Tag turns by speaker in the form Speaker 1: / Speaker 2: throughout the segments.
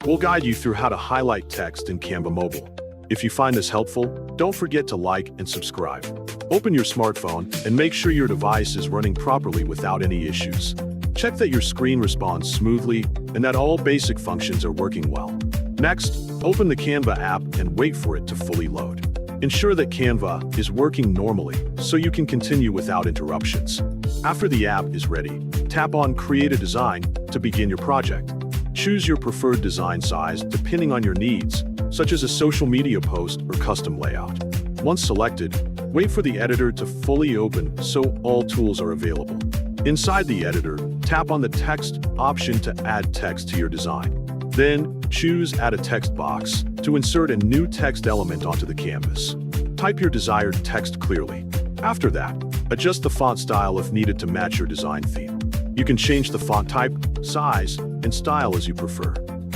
Speaker 1: We'll guide you through how to highlight text in Canva Mobile. If you find this helpful, don't forget to like and subscribe. Open your smartphone and make sure your device is running properly without any issues. Check that your screen responds smoothly and that all basic functions are working well. Next, open the Canva app and wait for it to fully load. Ensure that Canva is working normally so you can continue without interruptions. After the app is ready, tap on Create a Design to begin your project. Choose your preferred design size depending on your needs, such as a social media post or custom layout. Once selected, wait for the editor to fully open so all tools are available. Inside the editor, tap on the text option to add text to your design. Then, choose Add a Text Box to insert a new text element onto the canvas. Type your desired text clearly. After that, adjust the font style if needed to match your design theme. You can change the font type, size, and style as you prefer.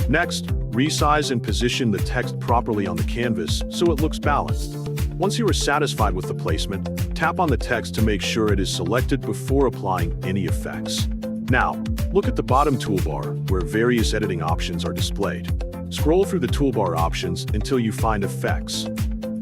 Speaker 1: Next, resize and position the text properly on the canvas so it looks balanced. Once you are satisfied with the placement, tap on the text to make sure it is selected before applying any effects. Now, look at the bottom toolbar where various editing options are displayed. Scroll through the toolbar options until you find Effects.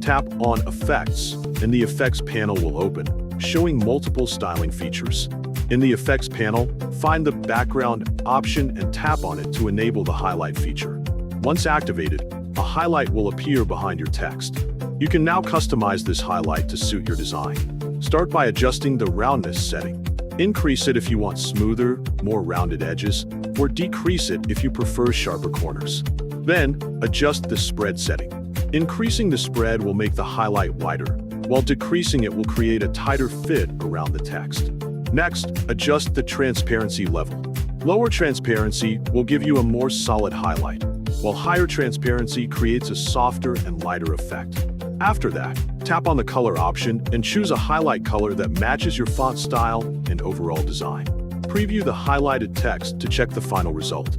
Speaker 1: Tap on Effects, and the Effects panel will open, showing multiple styling features. In the Effects panel, find the Background option and tap on it to enable the highlight feature. Once activated, a highlight will appear behind your text. You can now customize this highlight to suit your design. Start by adjusting the roundness setting. Increase it if you want smoother, more rounded edges, or decrease it if you prefer sharper corners. Then, adjust the spread setting. Increasing the spread will make the highlight wider, while decreasing it will create a tighter fit around the text. Next, adjust the transparency level. Lower transparency will give you a more solid highlight, while higher transparency creates a softer and lighter effect. After that, tap on the color option and choose a highlight color that matches your font style and overall design. Preview the highlighted text to check the final result.